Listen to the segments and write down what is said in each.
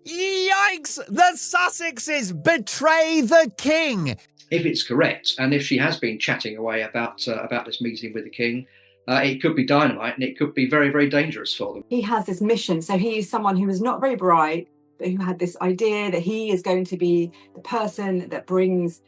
Yikes! The Sussexes betray the king. If it's correct, and if she has been chatting away about this meeting with the king, it could be dynamite, and it could be very, very dangerous for them. He has this mission. So he is someone who is not very bright, but who had this idea that he is going to be the person that brings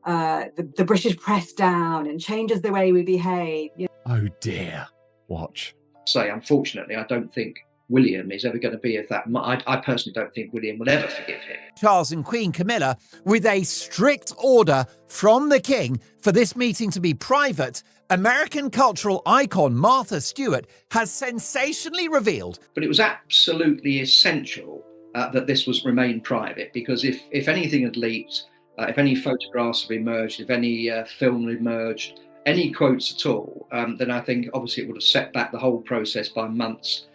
the British press down and changes the way we behave. Oh dear. Watch. Unfortunately, I don't think William is ever going to be of that. I personally don't think William will ever forgive him. Charles and Queen Camilla, with a strict order from the king for this meeting to be private, American cultural icon Martha Stewart has sensationally revealed. But it was absolutely essential that this remain private, because if anything had leaked, if any photographs have emerged, if any film emerged, any quotes at all, then I think obviously it would have set back the whole process by months,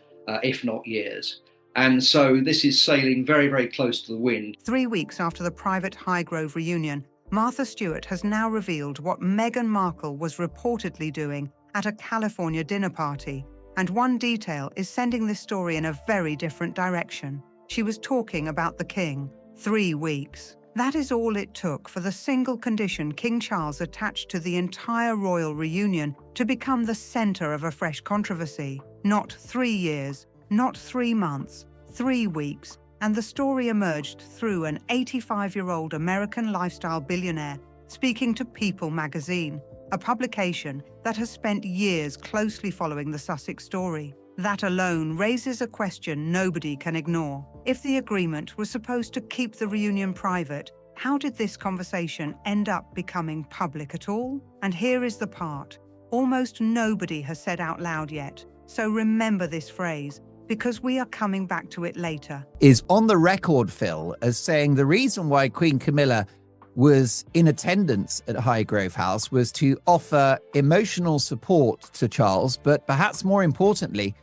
if not years. And so this is sailing very, very close to the wind. 3 weeks after the private Highgrove reunion, Martha Stewart has now revealed what Meghan Markle was reportedly doing at a California dinner party. And one detail is sending this story in a very different direction. She was talking about the king. 3 weeks. That is all it took for the single condition King Charles attached to the entire royal reunion to become the center of a fresh controversy. Not 3 years, not 3 months, 3 weeks, and the story emerged through an 85-year-old American lifestyle billionaire speaking to People magazine, a publication that has spent years closely following the Sussex story. That alone raises a question nobody can ignore. If the agreement was supposed to keep the reunion private, how did this conversation end up becoming public at all? And here is the part almost nobody has said out loud yet. So remember this phrase, because we are coming back to it later. Is on the record, Phil, as saying the reason why Queen Camilla was in attendance at Highgrove House was to offer emotional support to Charles, but perhaps more importantly,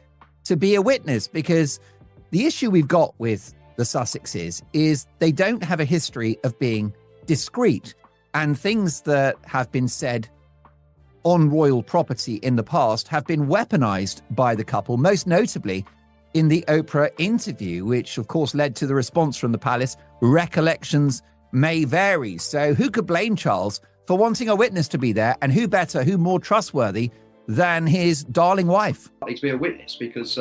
to be a witness, because the issue we've got with the Sussexes is they don't have a history of being discreet, and things that have been said on royal property in the past have been weaponized by the couple, most notably in the Oprah interview, which of course led to the response from the palace, recollections may vary. So who could blame Charles for wanting a witness to be there, and who better, who more trustworthy than his darling wife? To be a witness, because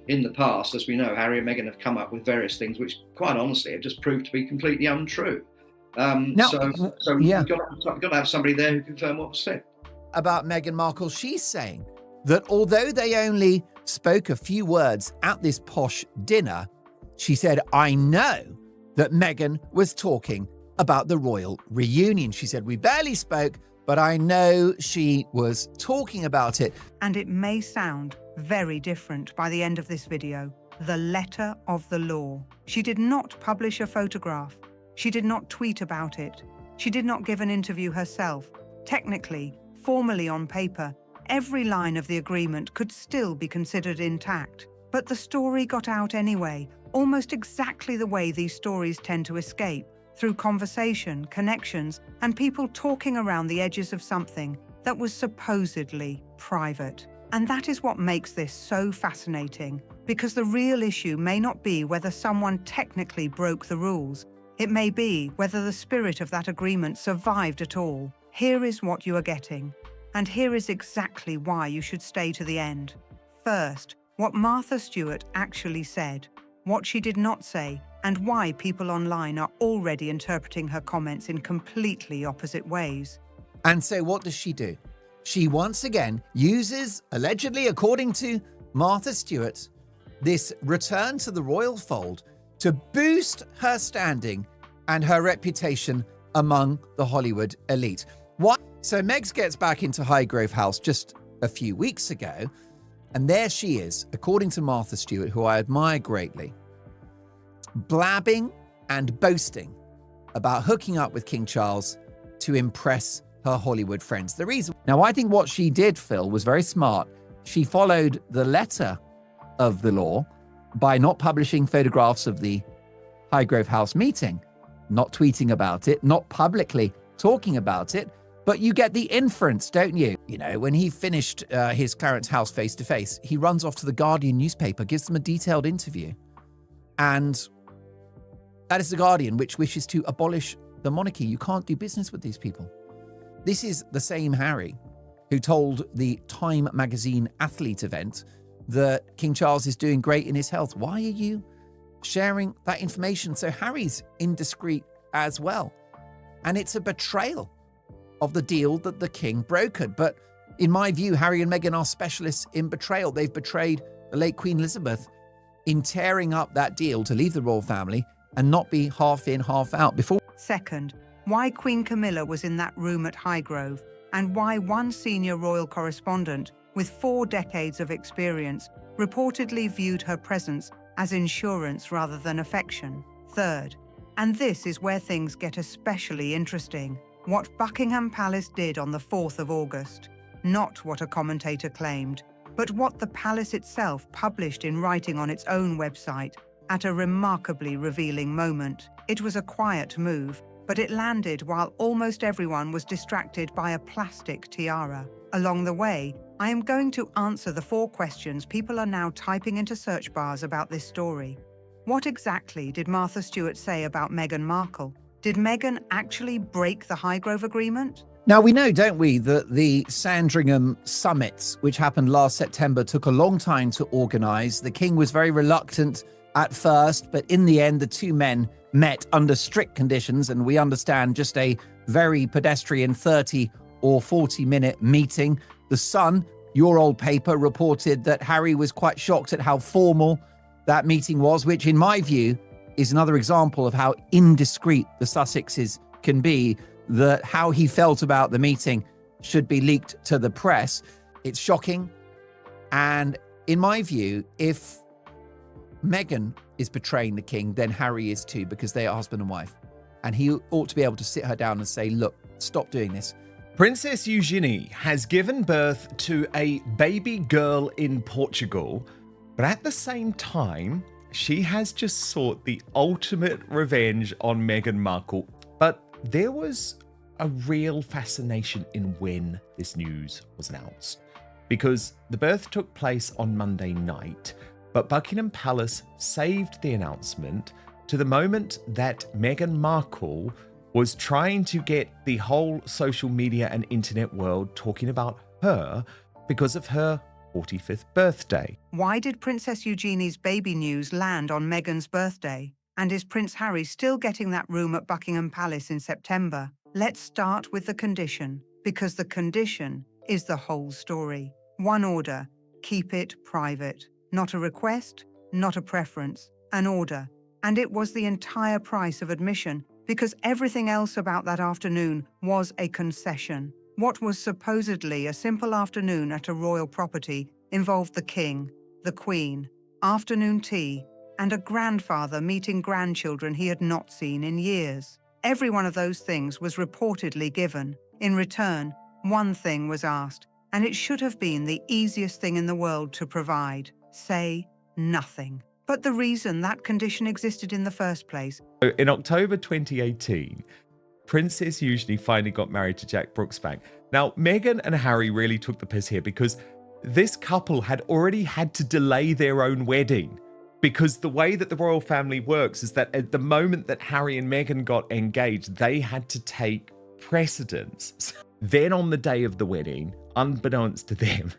in the past, as we know, Harry and Meghan have come up with various things which, quite honestly, have just proved to be completely untrue. So yeah. you've got to have somebody there who can confirm what was said. About Meghan Markle, she's saying that although they only spoke a few words at this posh dinner, she said, I know that Meghan was talking about the royal reunion. She said, we barely spoke, but I know she was talking about it. And it may sound very different by the end of this video. The letter of the law. She did not publish a photograph. She did not tweet about it. She did not give an interview herself. Technically, formally on paper, every line of the agreement could still be considered intact. But the story got out anyway, almost exactly the way these stories tend to escape, through conversation, connections, and people talking around the edges of something that was supposedly private. And that is what makes this so fascinating, because the real issue may not be whether someone technically broke the rules. It may be whether the spirit of that agreement survived at all. Here is what you are getting, and here is exactly why you should stay to the end. First, what Martha Stewart actually said, what she did not say, and why people online are already interpreting her comments in completely opposite ways. And so what does she do? She once again uses, allegedly according to Martha Stewart, this return to the royal fold to boost her standing and her reputation among the Hollywood elite. What? So Megs gets back into Highgrove House just a few weeks ago, and there she is, according to Martha Stewart, who I admire greatly, blabbing and boasting about hooking up with King Charles to impress her Hollywood friends. The reason... Now, I think what she did, Phil, was very smart. She followed the letter of the law by not publishing photographs of the Highgrove House meeting, not tweeting about it, not publicly talking about it, but you get the inference, don't you? You know, when he finished his Clarence House face-to-face, he runs off to the Guardian newspaper, gives them a detailed interview. And That is The Guardian, which wishes to abolish the monarchy. You can't do business with these people. This is the same Harry who told the Time magazine athlete event that King Charles is doing great in his health. Why are you sharing that information? So Harry's indiscreet as well. And it's a betrayal of the deal that the king brokered. But in my view, Harry and Meghan are specialists in betrayal. They've betrayed the late Queen Elizabeth in tearing up that deal to leave the royal family and not be half in, half out before. Second, why Queen Camilla was in that room at Highgrove, and why one senior royal correspondent with 4 decades of experience reportedly viewed her presence as insurance rather than affection. Third, and this is where things get especially interesting, what Buckingham Palace did on the 4th of August. Not what a commentator claimed, but what the palace itself published in writing on its own website at a remarkably revealing moment. It was a quiet move, but it landed while almost everyone was distracted by a plastic tiara. Along the way, I am going to answer the 4 questions people are now typing into search bars about this story. What exactly did Martha Stewart say about Meghan Markle? Did Meghan actually break the Highgrove Agreement? Now, we know, don't we, that the Sandringham summits, which happened last September, took a long time to organise. The king was very reluctant at first, but in the end, the two men met under strict conditions, and we understand just a very pedestrian 30 or 40-minute meeting. The Sun, your old paper, reported that Harry was quite shocked at how formal that meeting was, which in my view is another example of how indiscreet the Sussexes can be, that how he felt about the meeting should be leaked to the press. It's shocking. And in my view, if Meghan is betraying the king, then Harry is too, because they are husband and wife. And he ought to be able to sit her down and say, look, stop doing this. Princess Eugenie has given birth to a baby girl in Portugal, but at the same time, she has just sought the ultimate revenge on Meghan Markle. But there was a real fascination in when this news was announced, because the birth took place on Monday night, but Buckingham Palace saved the announcement to the moment that Meghan Markle was trying to get the whole social media and internet world talking about her because of her 45th birthday. Why did Princess Eugenie's baby news land on Meghan's birthday? And is Prince Harry still getting that room at Buckingham Palace in September? Let's start with the condition, because the condition is the whole story. One order: keep it private. Not a request, not a preference, an order. And it was the entire price of admission, because everything else about that afternoon was a concession. What was supposedly a simple afternoon at a royal property involved the king, the queen, afternoon tea, and a grandfather meeting grandchildren he had not seen in years. Every one of those things was reportedly given. In return, one thing was asked, and it should have been the easiest thing in the world to provide: say nothing. But the reason that condition existed in the first place. In October 2018, Princess Eugenie finally got married to Jack Brooksbank. Now, Meghan and Harry really took the piss here, because this couple had already had to delay their own wedding, because the way that the royal family works is that at the moment that Harry and Meghan got engaged, they had to take precedence. Then on the day of the wedding, unbeknownst to them,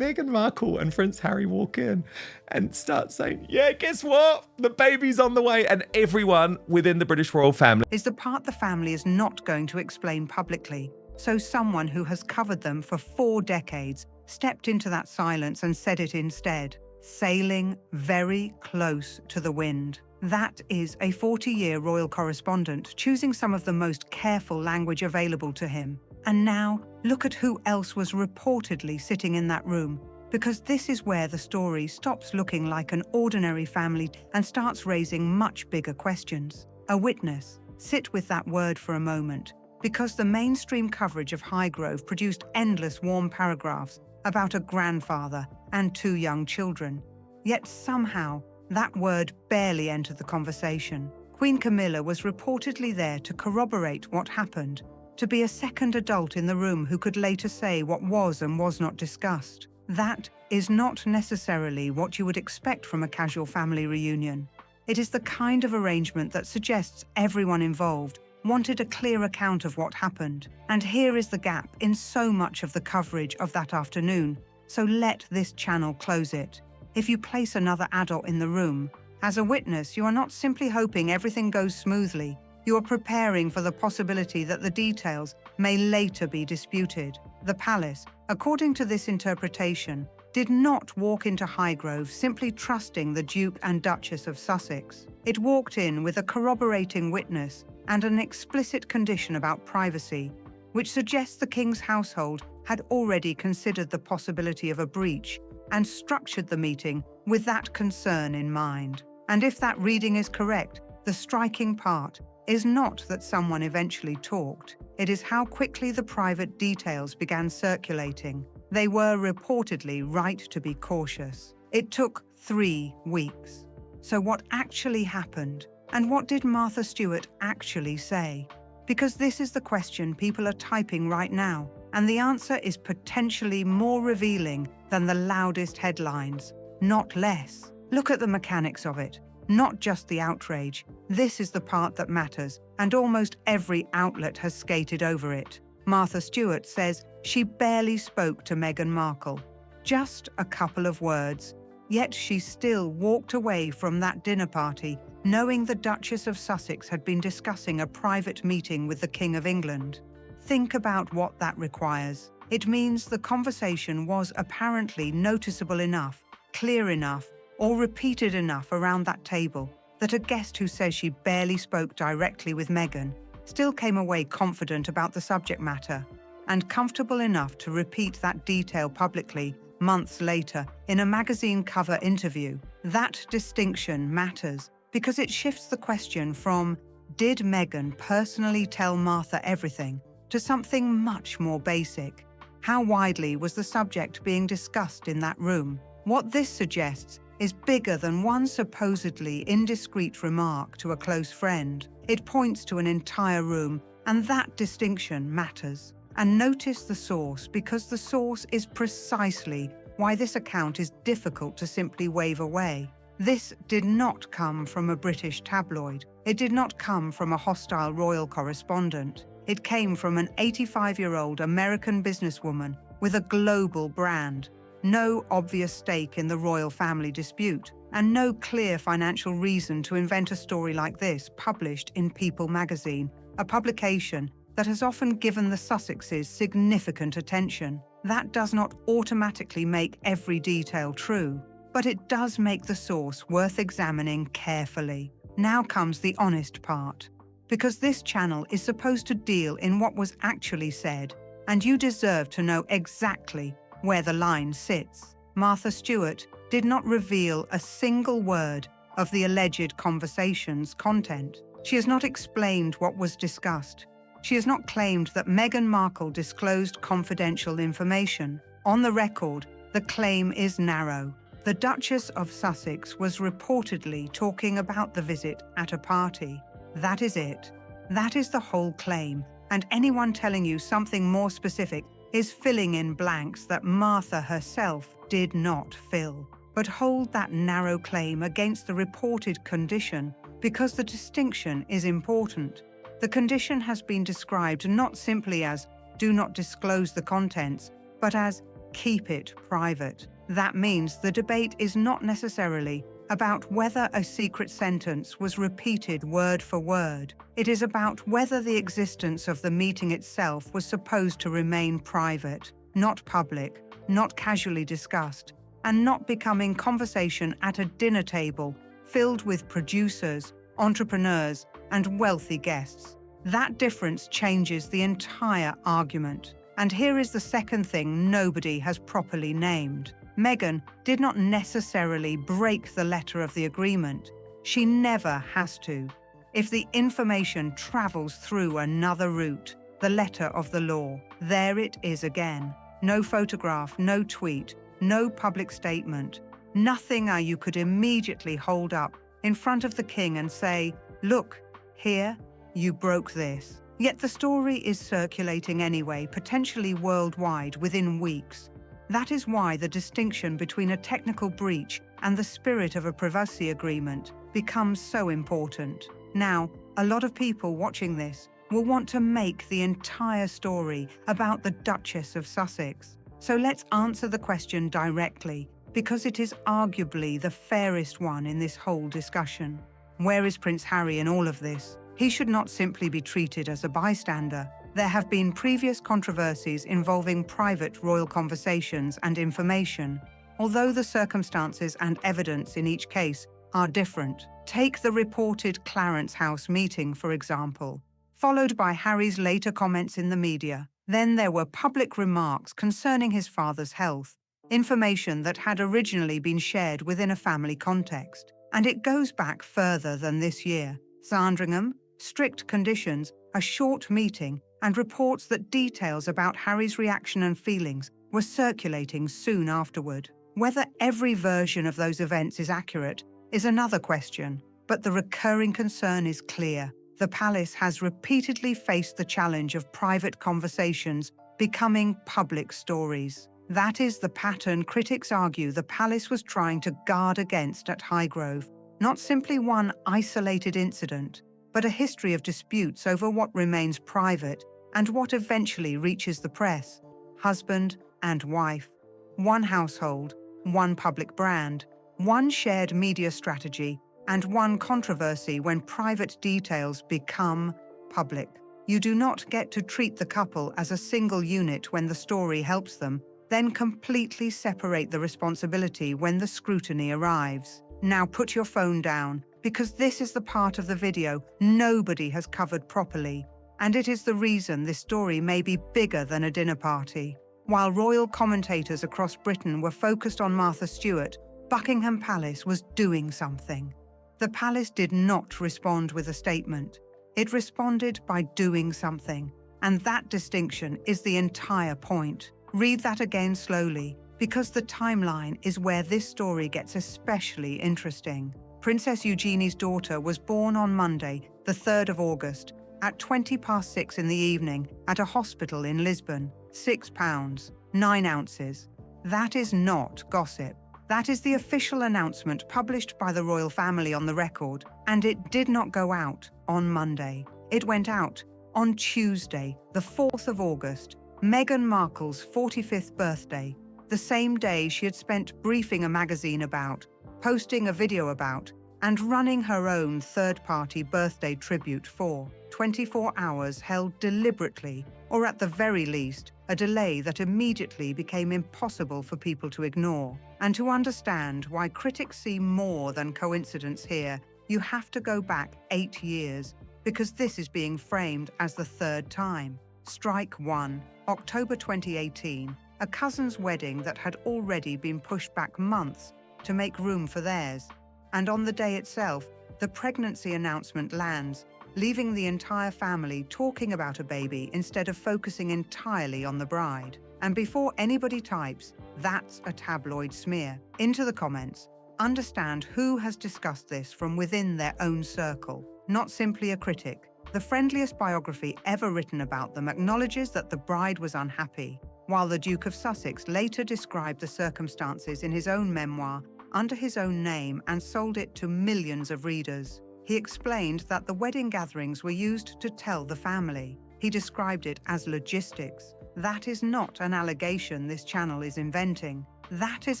Meghan Markle and Prince Harry walk in and start saying, yeah, guess what? The baby's on the way. And everyone within the British royal family Is the part the family is not going to explain publicly. So someone who has covered them for 4 decades stepped into that silence and said it instead, sailing very close to the wind. That is a 40-year royal correspondent choosing some of the most careful language available to him. And now, look at who else was reportedly sitting in that room, because this is where the story stops looking like an ordinary family and starts raising much bigger questions. A witness. Sit with that word for a moment, because the mainstream coverage of Highgrove produced endless warm paragraphs about a grandfather and 2 young children. Yet somehow, that word barely entered the conversation. Queen Camilla was reportedly there to corroborate what happened, to be a second adult in the room who could later say what was and was not discussed. That is not necessarily what you would expect from a casual family reunion. It is the kind of arrangement that suggests everyone involved wanted a clear account of what happened. And here is the gap in so much of the coverage of that afternoon, so let this channel close it. If you place another adult in the room, as a witness, you are not simply hoping everything goes smoothly. You are preparing for the possibility that the details may later be disputed. The palace, according to this interpretation, did not walk into Highgrove simply trusting the Duke and Duchess of Sussex. It walked in with a corroborating witness and an explicit condition about privacy, which suggests the king's household had already considered the possibility of a breach and structured the meeting with that concern in mind. And if that reading is correct, the striking part is not that someone eventually talked. It is how quickly the private details began circulating. They were reportedly right to be cautious. It took 3 weeks. So what actually happened? And what did Martha Stewart actually say? Because this is the question people are typing right now, and the answer is potentially more revealing than the loudest headlines, not less. Look at the mechanics of it, not just the outrage. This is the part that matters, and almost every outlet has skated over it. Martha Stewart says she barely spoke to Meghan Markle, just a couple of words, yet she still walked away from that dinner party knowing the Duchess of Sussex had been discussing a private meeting with the King of England. Think about what that requires. It means the conversation was apparently noticeable enough, clear enough, or repeated enough around that table that a guest who says she barely spoke directly with Meghan still came away confident about the subject matter and comfortable enough to repeat that detail publicly months later in a magazine cover interview. That distinction matters because it shifts the question from did Meghan personally tell Martha everything to something much more basic. How widely was the subject being discussed in that room? What this suggests is bigger than one supposedly indiscreet remark to a close friend. It points to an entire room, and that distinction matters. And notice the source, because the source is precisely why this account is difficult to simply wave away. This did not come from a British tabloid. It did not come from a hostile royal correspondent. It came from an 85-year-old American businesswoman with a global brand, no obvious stake in the royal family dispute, and no clear financial reason to invent a story like this published in People magazine, a publication that has often given the Sussexes significant attention. That does not automatically make every detail true, but it does make the source worth examining carefully. Now comes the honest part, because this channel is supposed to deal in what was actually said, and you deserve to know exactly where the line sits. Martha Stewart did not reveal a single word of the alleged conversation's content. She has not explained what was discussed. She has not claimed that Meghan Markle disclosed confidential information. On the record, the claim is narrow. The Duchess of Sussex was reportedly talking about the visit at a party. That is it. That is the whole claim, and anyone telling you something more specific is filling in blanks that Martha herself did not fill. But hold that narrow claim against the reported condition, because the distinction is important. The condition has been described not simply as do not disclose the contents, but as keep it private. That means the debate is not necessarily about whether a secret sentence was repeated word for word. It is about whether the existence of the meeting itself was supposed to remain private, not public, not casually discussed, and not becoming conversation at a dinner table filled with producers, entrepreneurs, and wealthy guests. That difference changes the entire argument. And here is the second thing nobody has properly named. Meghan did not necessarily break the letter of the agreement. She never has to. If the information travels through another route, the letter of the law, there it is again. No photograph, no tweet, no public statement, nothing you could immediately hold up in front of the king and say, look, here, you broke this. Yet the story is circulating anyway, potentially worldwide within weeks. That is why the distinction between a technical breach and the spirit of a privacy agreement becomes so important. Now, a lot of people watching this will want to make the entire story about the Duchess of Sussex. So let's answer the question directly, because it is arguably the fairest one in this whole discussion. Where is Prince Harry in all of this? He should not simply be treated as a bystander. There have been previous controversies involving private royal conversations and information. Although the circumstances and evidence in each case are different. Take the reported Clarence House meeting, for example, followed by Harry's later comments in the media. Then there were public remarks concerning his father's health, information that had originally been shared within a family context. And it goes back further than this year. Sandringham, strict conditions, a short meeting, and reports that details about Harry's reaction and feelings were circulating soon afterward. Whether every version of those events is accurate is another question, but the recurring concern is clear. The palace has repeatedly faced the challenge of private conversations becoming public stories. That is the pattern critics argue the palace was trying to guard against at Highgrove. Not simply one isolated incident, but a history of disputes over what remains private and what eventually reaches the press. Husband and wife. One household, one public brand, one shared media strategy, and one controversy when private details become public. You do not get to treat the couple as a single unit when the story helps them, then completely separate the responsibility when the scrutiny arrives. Now put your phone down, because this is the part of the video nobody has covered properly, and it is the reason this story may be bigger than a dinner party. While royal commentators across Britain were focused on Martha Stewart, Buckingham Palace was doing something. The palace did not respond with a statement. It responded by doing something, and that distinction is the entire point. Read that again slowly, because the timeline is where this story gets especially interesting. Princess Eugenie's daughter was born on Monday, the 3rd of August, at 6:20 in the evening at a hospital in Lisbon. 6 pounds, 9 ounces. That is not gossip. That is the official announcement published by the royal family on the record, and it did not go out on Monday. It went out on Tuesday, the 4th of August, Meghan Markle's 45th birthday, the same day she had spent briefing a magazine about, posting a video about, and running her own third-party birthday tribute for. 24 hours held deliberately, or at the very least, a delay that immediately became impossible for people to ignore. And to understand why critics see more than coincidence here, you have to go back 8 years, because this is being framed as the third time. Strike 1, October 2018, a cousin's wedding that had already been pushed back months to make room for theirs. And on the day itself, the pregnancy announcement lands, leaving the entire family talking about a baby instead of focusing entirely on the bride. And before anybody types, "That's a tabloid smear," into the comments, understand who has discussed this from within their own circle, not simply a critic. The friendliest biography ever written about them acknowledges that the bride was unhappy, while the Duke of Sussex later described the circumstances in his own memoir under his own name and sold it to millions of readers. He explained that the wedding gatherings were used to tell the family. He described it as logistics. That is not an allegation this channel is inventing. That is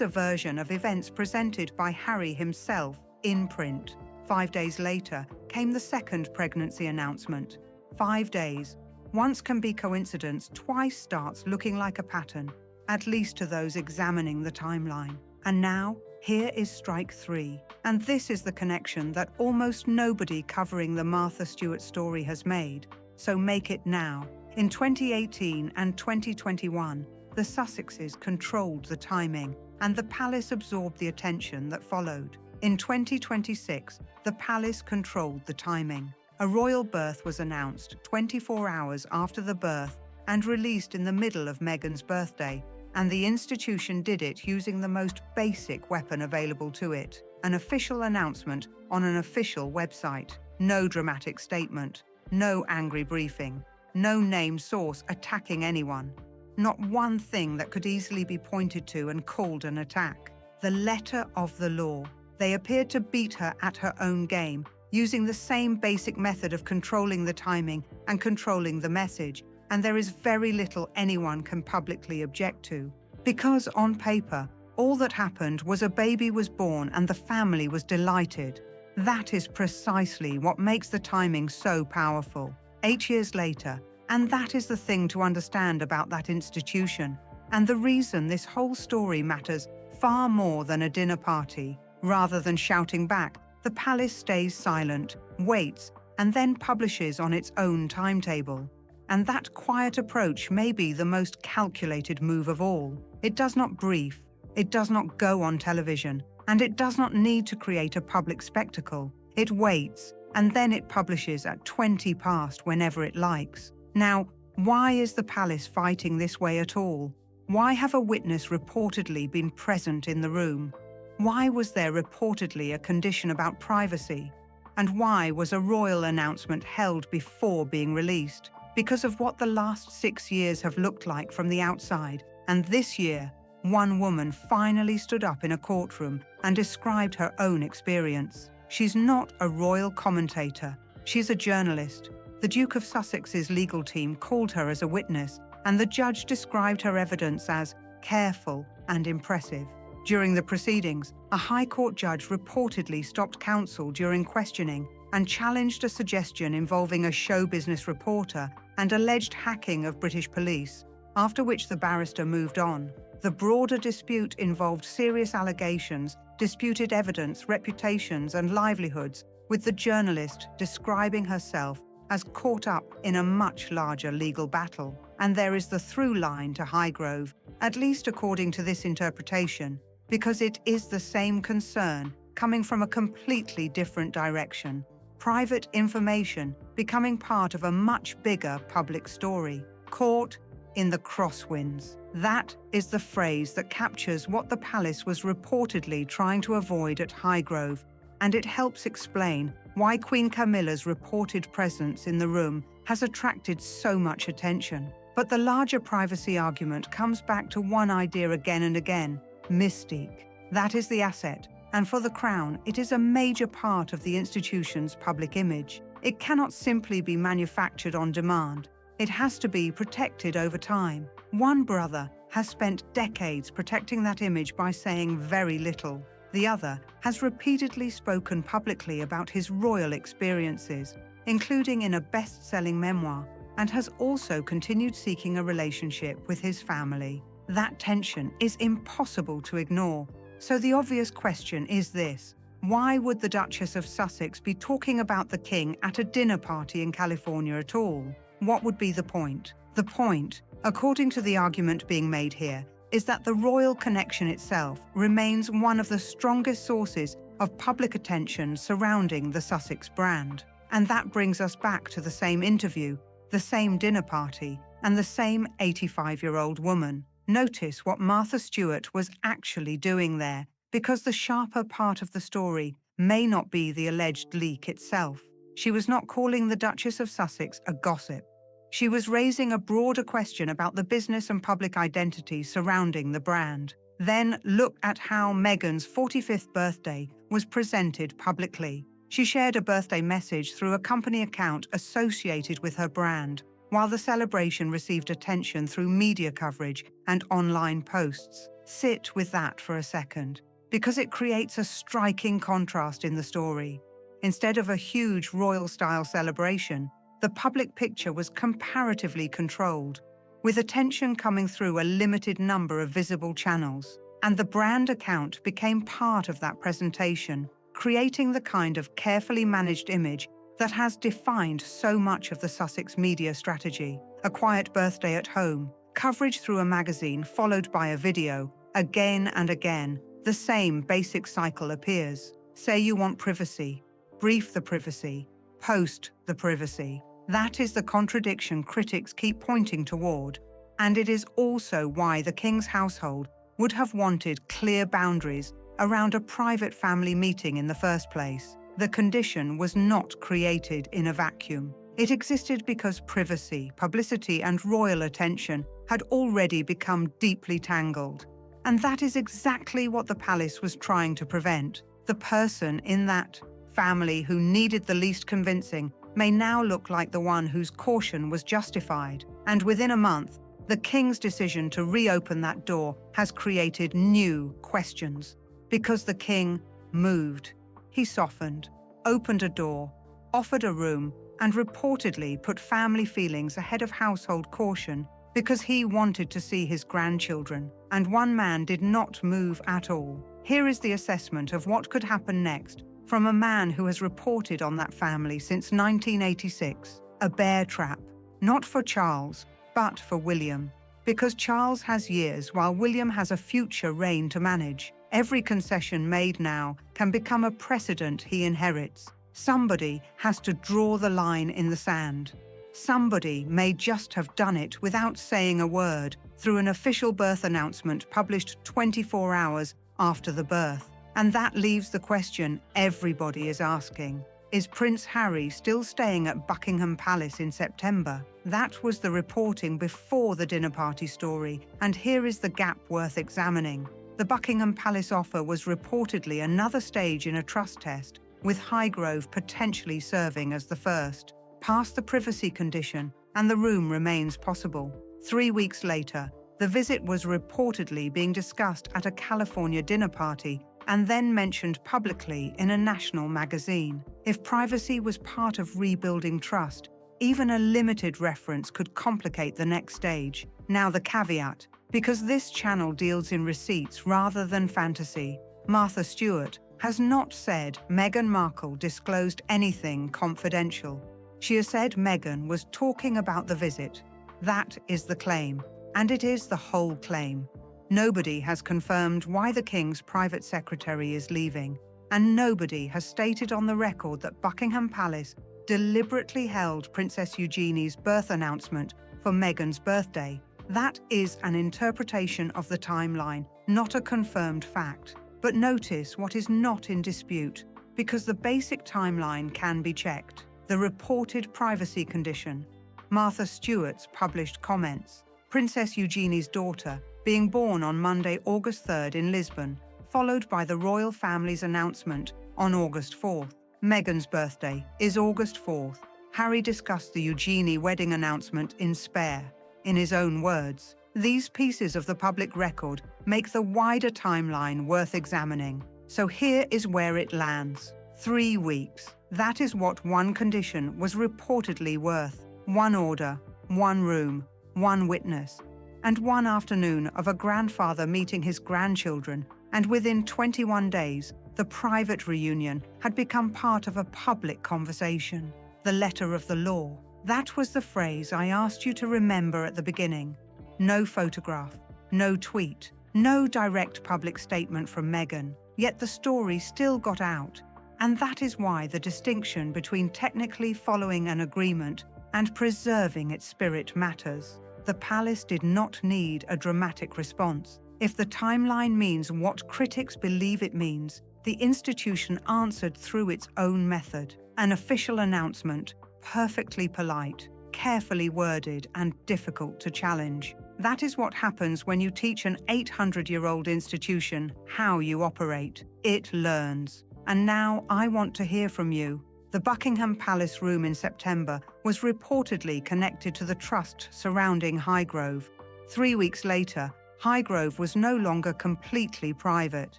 a version of events presented by Harry himself in print. 5 days later came the second pregnancy announcement. 5 days. Once can be coincidence, twice starts looking like a pattern, at least to those examining the timeline. And now, here is strike 3. And this is the connection that almost nobody covering the Martha Stewart story has made. So make it now. In 2018 and 2021, the Sussexes controlled the timing, and the palace absorbed the attention that followed. In 2026, the palace controlled the timing. A royal birth was announced 24 hours after the birth and released in the middle of Meghan's birthday, and the institution did it using the most basic weapon available to it, an official announcement on an official website. No dramatic statement, no angry briefing, no named source attacking anyone. Not one thing that could easily be pointed to and called an attack. The letter of the law. They appeared to beat her at her own game, using the same basic method of controlling the timing and controlling the message, and there is very little anyone can publicly object to. Because on paper, all that happened was a baby was born and the family was delighted. That is precisely what makes the timing so powerful. 8 years later, and that is the thing to understand about that institution, and the reason this whole story matters far more than a dinner party. Rather than shouting back, the palace stays silent, waits, and then publishes on its own timetable. And that quiet approach may be the most calculated move of all. It does not brief, it does not go on television, and it does not need to create a public spectacle. It waits, and then it publishes at 20 past whenever it likes. Now, why is the palace fighting this way at all? Why have a witness reportedly been present in the room? Why was there reportedly a condition about privacy? And why was a royal announcement held before being released? Because of what the last 6 years have looked like from the outside, and this year, one woman finally stood up in a courtroom and described her own experience. She's not a royal commentator, she's a journalist. The Duke of Sussex's legal team called her as a witness, and the judge described her evidence as careful and impressive. During the proceedings, a High Court judge reportedly stopped counsel during questioning and challenged a suggestion involving a show business reporter and alleged hacking of British police, after which the barrister moved on. The broader dispute involved serious allegations, disputed evidence, reputations, and livelihoods, with the journalist describing herself as caught up in a much larger legal battle. And there is the through line to Highgrove, at least according to this interpretation, because it is the same concern coming from a completely different direction. Private information becoming part of a much bigger public story. Caught in the crosswinds. That is the phrase that captures what the palace was reportedly trying to avoid at Highgrove, and it helps explain why Queen Camilla's reported presence in the room has attracted so much attention. But the larger privacy argument comes back to one idea again and again: mystique. That is the asset, and for the Crown, it is a major part of the institution's public image. It cannot simply be manufactured on demand. It has to be protected over time. One brother has spent decades protecting that image by saying very little. The other has repeatedly spoken publicly about his royal experiences, including in a best-selling memoir, and has also continued seeking a relationship with his family. That tension is impossible to ignore. So the obvious question is this: why would the Duchess of Sussex be talking about the king at a dinner party in California at all? What would be the point? The point, according to the argument being made here, is that the royal connection itself remains one of the strongest sources of public attention surrounding the Sussex brand. And that brings us back to the same interview, the same dinner party, and the same 85-year-old woman. Notice what Martha Stewart was actually doing there, because the sharper part of the story may not be the alleged leak itself. She was not calling the Duchess of Sussex a gossip. She was raising a broader question about the business and public identity surrounding the brand. Then look at how Meghan's 45th birthday was presented publicly. She shared a birthday message through a company account associated with her brand, while the celebration received attention through media coverage and online posts. Sit with that for a second, because it creates a striking contrast in the story. Instead of a huge royal-style celebration, the public picture was comparatively controlled, with attention coming through a limited number of visible channels. And the brand account became part of that presentation, creating the kind of carefully managed image that has defined so much of the Sussex media strategy. A quiet birthday at home, coverage through a magazine followed by a video. Again and again, the same basic cycle appears. Say you want privacy, brief the privacy, post the privacy. That is the contradiction critics keep pointing toward. And it is also why the King's household would have wanted clear boundaries around a private family meeting in the first place. The condition was not created in a vacuum. It existed because privacy, publicity, and royal attention had already become deeply tangled. And that is exactly what the palace was trying to prevent. The person in that family who needed the least convincing may now look like the one whose caution was justified. And within a month, the king's decision to reopen that door has created new questions. Because the king moved. He softened, opened a door, offered a room, and reportedly put family feelings ahead of household caution because he wanted to see his grandchildren. And one man did not move at all. Here is the assessment of what could happen next from a man who has reported on that family since 1986. A bear trap, not for Charles, but for William. Because Charles has years while William has a future reign to manage. Every concession made now can become a precedent he inherits. Somebody has to draw the line in the sand. Somebody may just have done it without saying a word through an official birth announcement published 24 hours after the birth. And that leaves the question everybody is asking. Is Prince Harry still staying at Buckingham Palace in September? That was the reporting before the dinner party story, and here is the gap worth examining. The Buckingham Palace offer was reportedly another stage in a trust test, with Highgrove potentially serving as the first. Pass the privacy condition, and the room remains possible. 3 weeks later, the visit was reportedly being discussed at a California dinner party and then mentioned publicly in a national magazine. If privacy was part of rebuilding trust, even a limited reference could complicate the next stage. Now the caveat, because this channel deals in receipts rather than fantasy. Martha Stewart has not said Meghan Markle disclosed anything confidential. She has said Meghan was talking about the visit. That is the claim, and it is the whole claim. Nobody has confirmed why the King's private secretary is leaving, and nobody has stated on the record that Buckingham Palace deliberately held Princess Eugenie's birth announcement for Meghan's birthday. That is an interpretation of the timeline, not a confirmed fact. But notice what is not in dispute, because the basic timeline can be checked. The reported privacy condition, Martha Stewart's published comments, Princess Eugenie's daughter being born on Monday, August 3rd in Lisbon, followed by the royal family's announcement on August 4th. Meghan's birthday is August 4th. Harry discussed the Eugenie wedding announcement in spare. In his own words, these pieces of the public record make the wider timeline worth examining. So here is where it lands. 3 weeks. That is what one condition was reportedly worth. One order, one room, one witness, and one afternoon of a grandfather meeting his grandchildren, and within 21 days, the private reunion had become part of a public conversation. The letter of the law. That was the phrase I asked you to remember at the beginning. No photograph, no tweet, no direct public statement from Meghan, yet the story still got out. And that is why the distinction between technically following an agreement and preserving its spirit matters. The palace did not need a dramatic response. If the timeline means what critics believe it means, the institution answered through its own method. An official announcement, perfectly polite, carefully worded, and difficult to challenge. That is what happens when you teach an 800-year-old institution how you operate. It learns. And now I want to hear from you. The Buckingham Palace room in September was reportedly connected to the trust surrounding Highgrove. 3 weeks later, Highgrove was no longer completely private.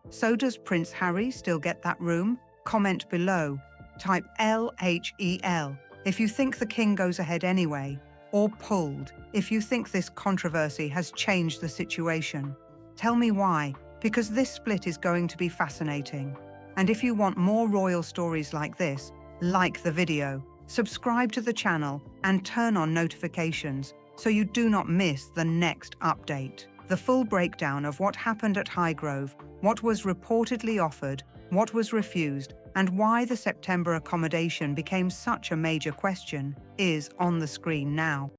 So does Prince Harry still get that room? Comment below. Type LHEL if you think the king goes ahead anyway, or pulled if you think this controversy has changed the situation. Tell me why, because this split is going to be fascinating. And if you want more royal stories like this, like the video, subscribe to the channel and turn on notifications so you do not miss the next update. The full breakdown of what happened at Highgrove, what was reportedly offered, what was refused, and why the September accommodation became such a major question is on the screen now.